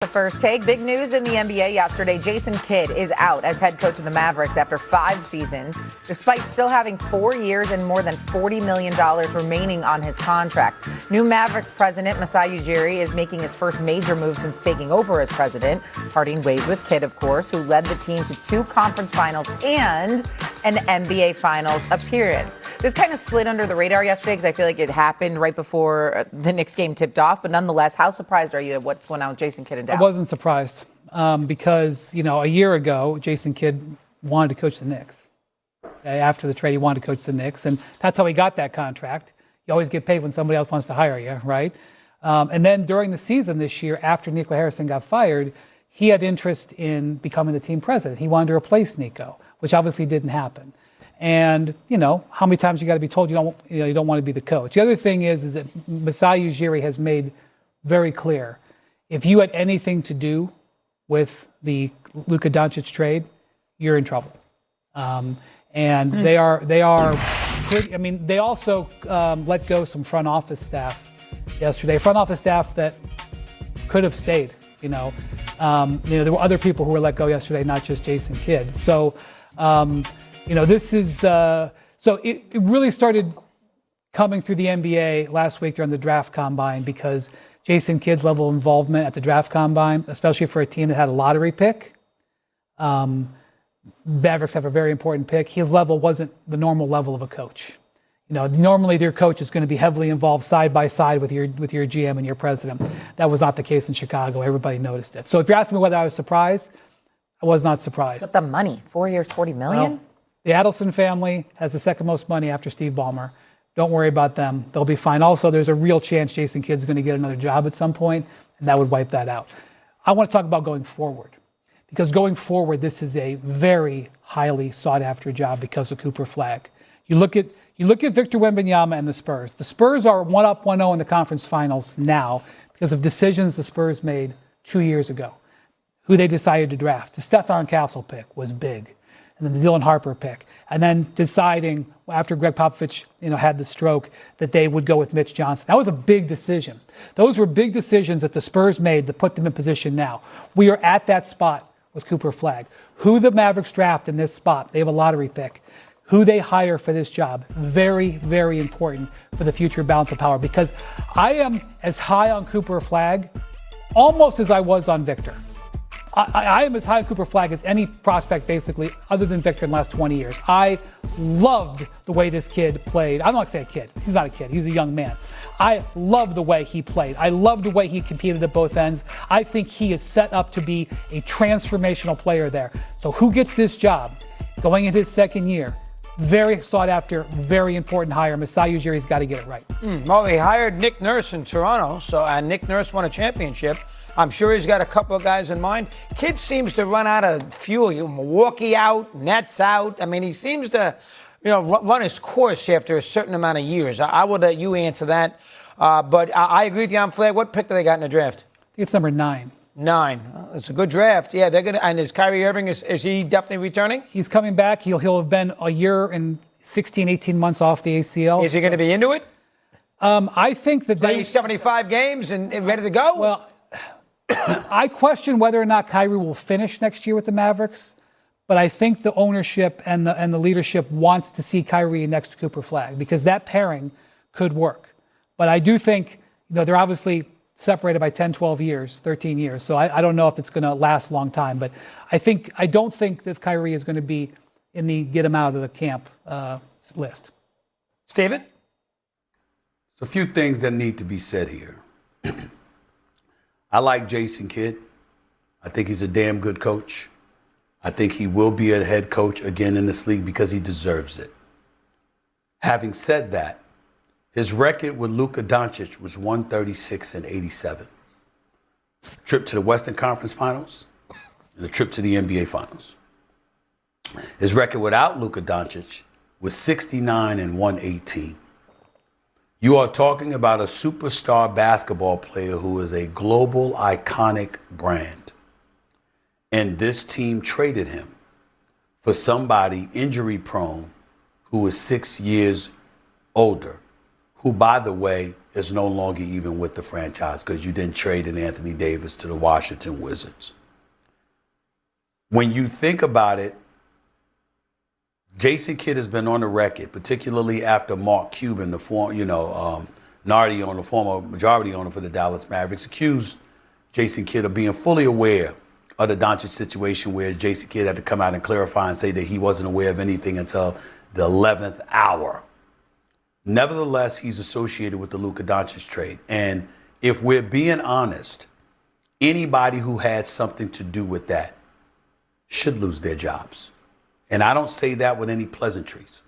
The first take, big news in the NBA yesterday. Jason Kidd is out as head coach of the Mavericks after 5 seasons, despite still having 4 years and more than $40 million remaining on his contract. New Mavericks president Masai Ujiri is making his first major move since taking over as president, parting ways with Kidd, of course, who led the team to 2 conference finals and an NBA Finals appearance. This kind of slid under the radar yesterday because I feel like it happened right before the Knicks game tipped off. But nonetheless, how surprised are you at what's going on with Jason Kidd and Dallas? I wasn't surprised because, a year ago, Jason Kidd wanted to coach the Knicks. After the trade, he wanted to coach the Knicks, and that's how he got that contract. You always get paid when somebody else wants to hire you, right? And then during the season this year, after Nico Harrison got fired, he had interest in becoming the team president. He wanted to replace Nico, which obviously didn't happen. And, how many times you got to be told you don't want to be the coach. The other thing is that Masai Ujiri has made very clear, if you had anything to do with the Luka Doncic trade, you're in trouble. And they are. They also let go some front office staff yesterday. Front office staff that could have stayed. There were other people who were let go yesterday, not just Jason Kidd. So, this is. So it really started coming through the NBA last week during the draft combine because Jason Kidd's level of involvement at the draft combine, especially for a team that had a lottery pick. Mavericks have a very important pick. His level wasn't the normal level of a coach. Normally their coach is going to be heavily involved side by side with your GM and your president. That was not the case in Chicago. Everybody noticed it. So if you're asking me whether I was surprised, I was not surprised. But the money, 4 years, $40 million? Well, the Adelson family has the second most money after Steve Ballmer. Don't worry about them. They'll be fine. Also, there's a real chance Jason Kidd's going to get another job at some point, and that would wipe that out. I want to talk about going forward. Because going forward, this is a very highly sought-after job because of Cooper Flagg. You look at Victor Wembanyama and the Spurs. The Spurs are 1-0 in the conference finals now because of decisions the Spurs made 2 years ago. Who they decided to draft. The Stephon Castle pick was big. And then the Dylan Harper pick. And then deciding, after Greg Popovich had the stroke, that they would go with Mitch Johnson. That was a big decision. Those were big decisions that the Spurs made that put them in position now. We are at that spot with Cooper Flagg. Who the Mavericks draft in this spot, they have a lottery pick. Who they hire for this job, very, very important for the future balance of power. Because I am as high on Cooper Flagg almost as I was on Victor. I am as high on Cooper Flagg as any prospect, basically, other than Victor in the last 20 years. I loved the way this kid played. I don't like to say a kid. He's not a kid. He's a young man. I love the way he played. I love the way he competed at both ends. I think he is set up to be a transformational player there. So who gets this job going into his second year? Very sought after, very important hire. Masai Ujiri's got to get it right. Well, he hired Nick Nurse in Toronto, and Nick Nurse won a championship. I'm sure he's got a couple of guys in mind. Kid seems to run out of fuel. Milwaukee out, Nets out. I mean, he seems to, run his course after a certain amount of years. I will let you answer that. But I agree with you on Flagg. What pick do they got in the draft? I think it's number 9. 9. It's a good draft. Yeah, they're gonna. And is Kyrie Irving? Is he definitely returning? He's coming back. He'll have been a year and 16, 18 months off the ACL. Is he going to be into it? I think that Play 75 games and ready to go. Well, I question whether or not Kyrie will finish next year with the Mavericks, but I think the ownership and the leadership wants to see Kyrie next to Cooper Flagg because that pairing could work. But I do think they're obviously separated by 10, 12 years, 13 years. So I don't know if it's going to last a long time. But I don't think that Kyrie is going to be in the get him out of the camp list. Steven? There's a few things that need to be said here. I like Jason Kidd. I think he's a damn good coach. I think he will be a head coach again in this league because he deserves it. Having said that, his record with Luka Doncic was 136-87. Trip to the Western Conference Finals and a trip to the NBA Finals. His record without Luka Doncic was 69-118. You are talking about a superstar basketball player who is a global iconic brand. And this team traded him for somebody injury prone who is 6 years older, who, by the way, is no longer even with the franchise because you didn't trade in Anthony Davis to the Washington Wizards. When you think about it, Jason Kidd has been on the record, particularly after Mark Cuban, the Nardi owner, former majority owner for the Dallas Mavericks, accused Jason Kidd of being fully aware of the Doncic situation, where Jason Kidd had to come out and clarify and say that he wasn't aware of anything until the 11th hour. Nevertheless, he's associated with the Luka Doncic trade. And if we're being honest, anybody who had something to do with that should lose their jobs. And I don't say that with any pleasantries.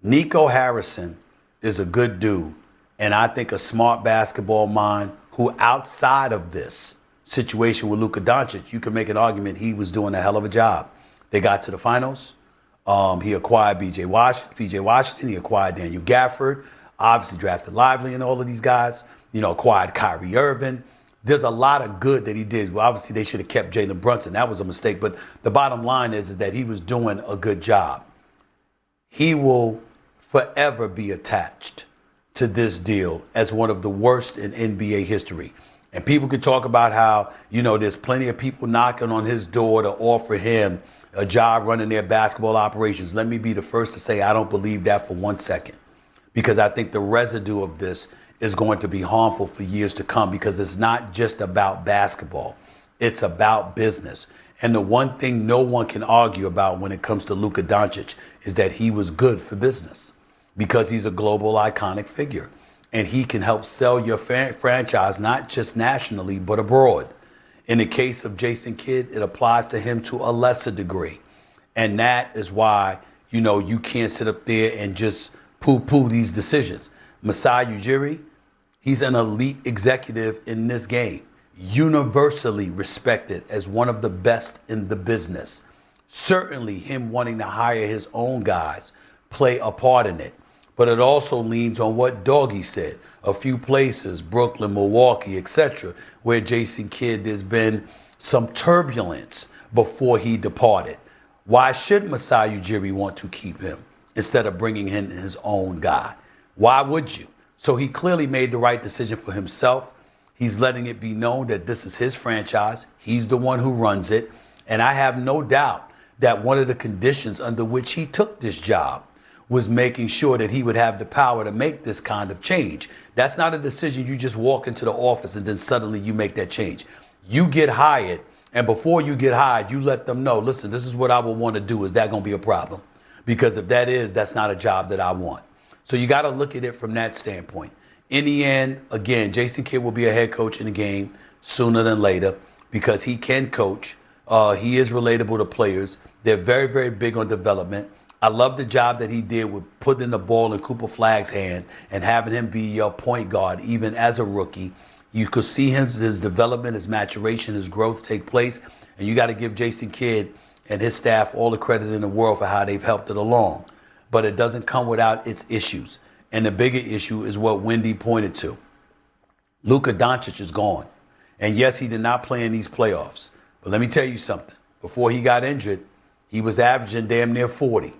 Nico Harrison is a good dude, and I think a smart basketball mind who, outside of this situation with Luka Doncic, you can make an argument he was doing a hell of a job. They got to the finals. He acquired PJ Washington. He acquired Daniel Gafford. Obviously drafted Lively and all of these guys. Acquired Kyrie Irving. There's a lot of good that he did. Well, obviously they should have kept Jalen Brunson. That was a mistake. But the bottom line is that he was doing a good job. He will forever be attached to this deal as one of the worst in NBA history. And people could talk about how, there's plenty of people knocking on his door to offer him a job running their basketball operations. Let me be the first to say I don't believe that for 1 second, because I think the residue of this is going to be harmful for years to come, because it's not just about basketball. It's about business. And the one thing no one can argue about when it comes to Luka Doncic is that he was good for business, because he's a global iconic figure. And he can help sell your franchise, not just nationally, but abroad. In the case of Jason Kidd, it applies to him to a lesser degree. And that is why, you can't sit up there and just poo-poo these decisions. Masai Ujiri, he's an elite executive in this game, universally respected as one of the best in the business. Certainly him wanting to hire his own guys play a part in it. But it also leans on what Doggy said. A few places, Brooklyn, Milwaukee, etc., where Jason Kidd, there's been some turbulence before he departed. Why should Masai Ujiri want to keep him instead of bringing in his own guy? Why would you? So he clearly made the right decision for himself. He's letting it be known that this is his franchise. He's the one who runs it. And I have no doubt that one of the conditions under which he took this job was making sure that he would have the power to make this kind of change. That's not a decision you just walk into the office and then suddenly you make that change. You get hired, and before you get hired, you let them know, listen, this is what I would want to do. Is that going to be a problem? Because if that is, that's not a job that I want. So you got to look at it from that standpoint. In the end, again, Jason Kidd will be a head coach in the game sooner than later, because he can coach. He is relatable to players. They're very, very big on development. I love the job that he did with putting the ball in Cooper Flagg's hand and having him be your point guard, even as a rookie. You could see his development, his maturation, his growth take place. And you got to give Jason Kidd and his staff all the credit in the world for how they've helped it along. But it doesn't come without its issues. And the bigger issue is what Wendy pointed to. Luka Doncic is gone. And yes, he did not play in these playoffs. But let me tell you something. Before he got injured, he was averaging damn near 40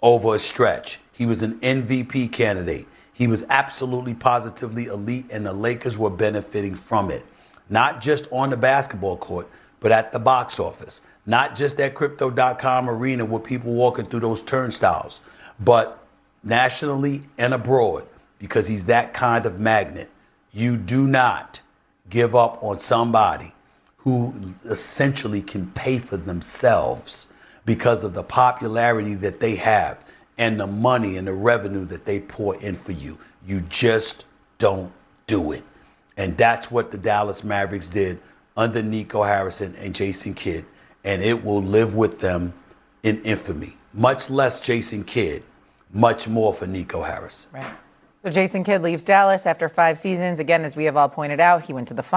over a stretch. He was an MVP candidate. He was absolutely positively elite, and the Lakers were benefiting from it. Not just on the basketball court, but at the box office. Not just at Crypto.com arena with people walking through those turnstiles, but nationally and abroad, because he's that kind of magnet. You do not give up on somebody who essentially can pay for themselves because of the popularity that they have and the money and the revenue that they pour in for you. You just don't do it. And that's what the Dallas Mavericks did under Nico Harrison and Jason Kidd. And it will live with them in infamy. Much less Jason Kidd, much more for Nico Harrison. Right. So Jason Kidd leaves Dallas after 5 seasons. Again, as we have all pointed out, he went to the